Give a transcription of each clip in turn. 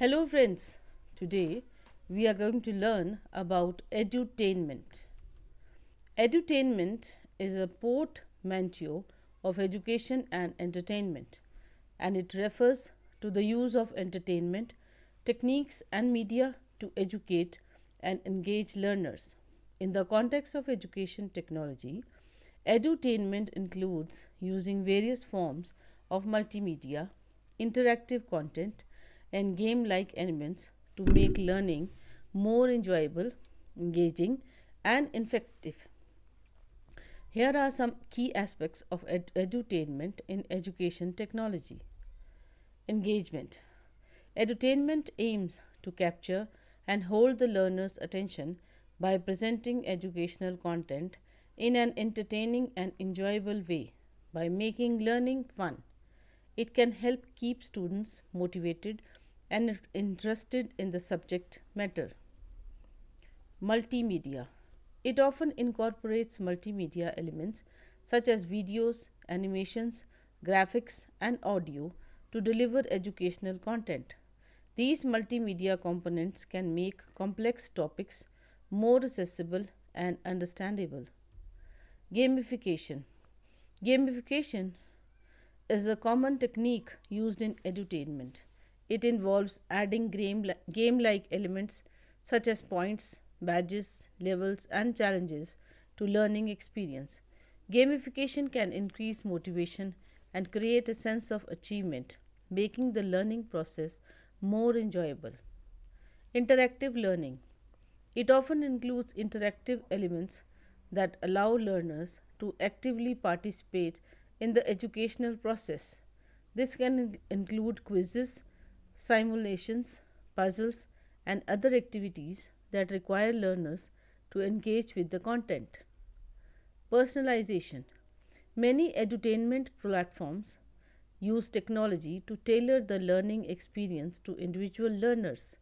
Hello friends, today we are going to learn about edutainment. Edutainment is a portmanteau of education and entertainment, and it refers to the use of entertainment, techniques and media to educate and engage learners. In the context of education technology, edutainment includes using various forms of multimedia, interactive content, and game like elements to make learning more enjoyable, engaging, and effective. Here are some key aspects of edutainment in education technology. Engagement. Edutainment aims to capture and hold the learner's attention by presenting educational content in an entertaining and enjoyable way by making learning fun. It can help keep students motivated and interested in the subject matter. Multimedia. It often incorporates multimedia elements such as videos, animations, graphics, and audio to deliver educational content. These multimedia components can make complex topics more accessible and understandable. Gamification. Gamification is a common technique used in edutainment. It involves adding game like elements such as points, badges, levels, and challenges to learning experience. Gamification can increase motivation and create a sense of achievement, making the learning process more enjoyable. Interactive learning. It often includes interactive elements that allow learners to actively participate in the educational process. This can include quizzes, simulations, puzzles, and other activities that require learners to engage with the content. Personalization. Many edutainment platforms use technology to tailor the learning experience to individual learners.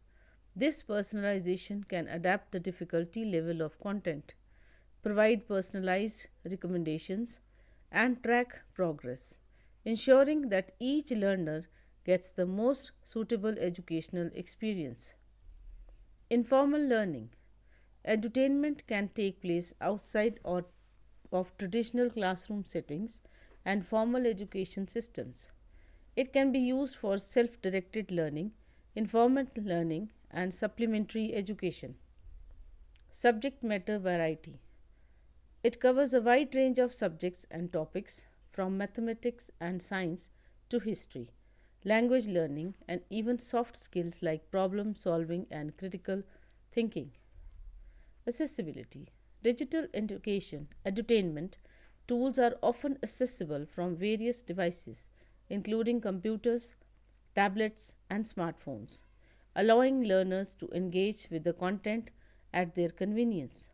This personalization can adapt the difficulty level of content, provide personalized recommendations, and track progress, ensuring that each learner gets the most suitable educational experience. Informal learning. Edutainment can take place outside or of traditional classroom settings and formal education systems. It can be used for self directed learning, informal learning, and supplementary education. Subject matter variety. It covers a wide range of subjects and topics from mathematics and science to history, language learning, and even soft skills like problem solving and critical thinking. Accessibility. Digital education, edutainment tools are often accessible from various devices, including computers, tablets, and smartphones, allowing learners to engage with the content at their convenience.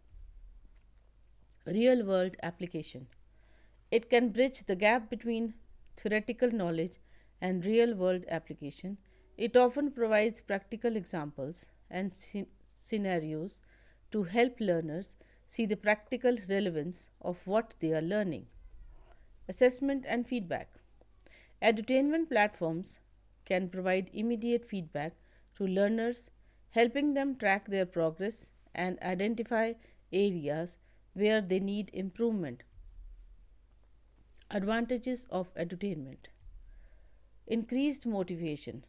Real world application. It can bridge the gap between theoretical knowledge and real world application. It often provides practical examples and scenarios to help learners see the practical relevance of what they are learning. Assessment and feedback. Edutainment platforms can provide immediate feedback to learners, helping them track their progress and identify areas where they need improvement. Advantages of edutainment. Increased motivation.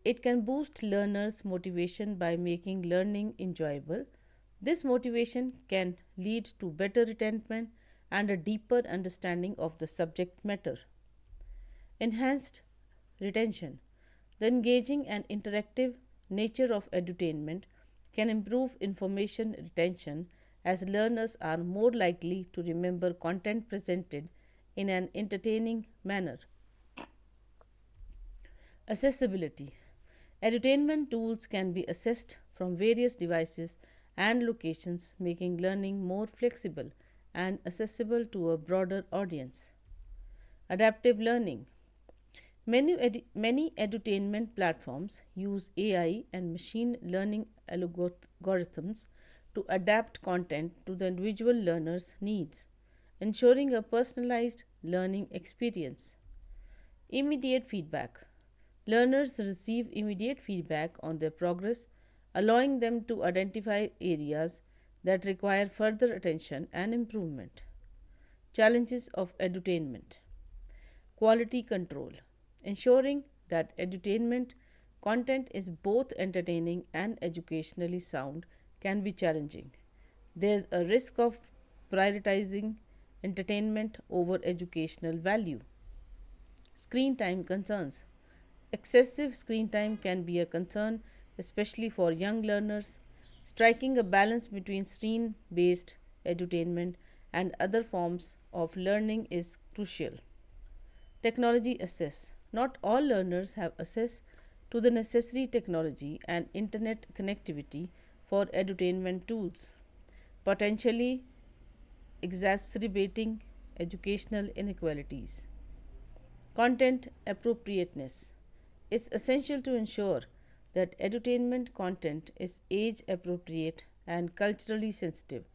It can boost learners' motivation by making learning enjoyable. This motivation can lead to better retention and a deeper understanding of the subject matter. Enhanced retention. The engaging and interactive nature of edutainment can improve information retention as learners are more likely to remember content presented in an entertaining manner. Accessibility. Edutainment tools can be accessed from various devices and locations, making learning more flexible and accessible to a broader audience. Adaptive learning. Many edutainment platforms use AI and machine learning algorithms to adapt content to the individual learner's needs, ensuring a personalized learning experience. Immediate feedback. Learners receive immediate feedback on their progress, allowing them to identify areas that require further attention and improvement. Challenges of edutainment: quality control. Ensuring that edutainment content is both entertaining and educationally sound can be challenging. There's a risk of prioritizing entertainment over educational value. Screen time concerns. Excessive screen time can be a concern, especially for young learners. Striking a balance between screen based edutainment and other forms of learning is crucial. Technology access. Not all learners have access to the necessary technology and internet connectivity for edutainment tools, potentially exacerbating educational inequalities. Content appropriateness. It's essential to ensure that edutainment content is age appropriate and culturally sensitive,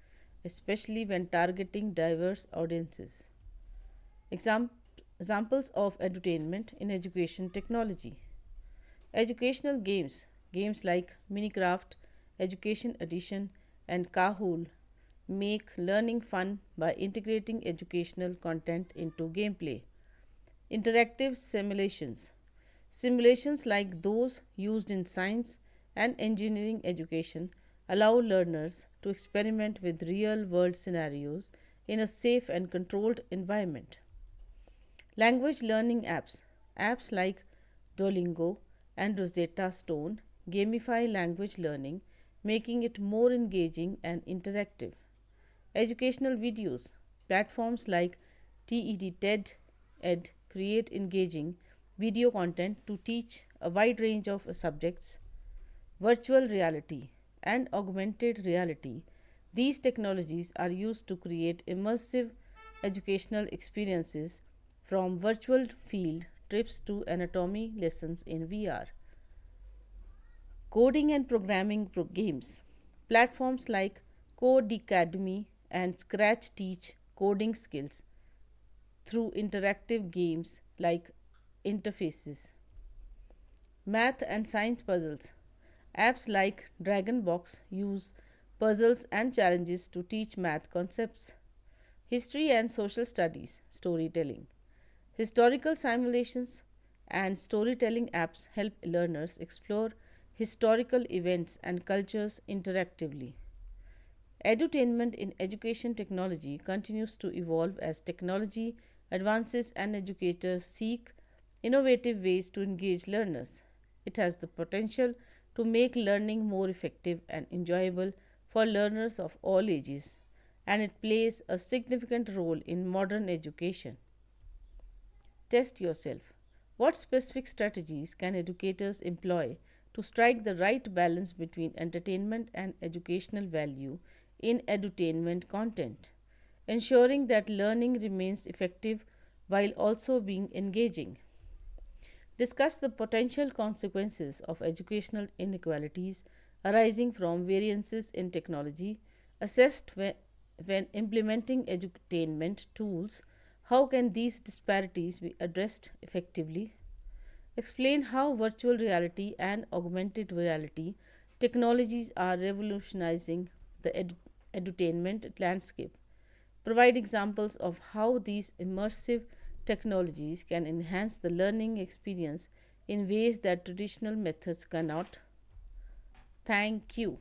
especially when targeting diverse audiences. Exam- Examples of edutainment in education technology: educational games, games like Minecraft, Education Edition, and Kahool make learning fun by integrating educational content into gameplay. Interactive simulations, simulations like those used in science and engineering education allow learners to experiment with real world scenarios in a safe and controlled environment. Language learning apps, apps like Duolingo and Rosetta Stone gamify language learning, making it more engaging and interactive. Educational videos, platforms like TED Ed create engaging video content to teach a wide range of subjects. Virtual reality and augmented reality, these technologies are used to create immersive educational experiences, from virtual field trips to anatomy lessons in VR. Coding and programming games, platforms like Codecademy and Scratch teach coding skills through interactive games like interfaces. Math and science puzzles, apps like Dragonbox use puzzles and challenges to teach math concepts. History and social studies storytelling, historical simulations and storytelling apps help learners explore historical events and cultures interactively. Edutainment in education technology continues to evolve as technology advances and educators seek innovative ways to engage learners. It has the potential to make learning more effective and enjoyable for learners of all ages, and it plays a significant role in modern education. Test yourself. What specific strategies can educators employ to strike the right balance between entertainment and educational value in edutainment content, ensuring that learning remains effective while also being engaging? Discuss the potential consequences of educational inequalities arising from variances in technology assessed when implementing edutainment tools. How can these disparities be addressed effectively? Explain how virtual reality and augmented reality technologies are revolutionizing the edutainment landscape. Provide examples of how these immersive technologies can enhance the learning experience in ways that traditional methods cannot. Thank you.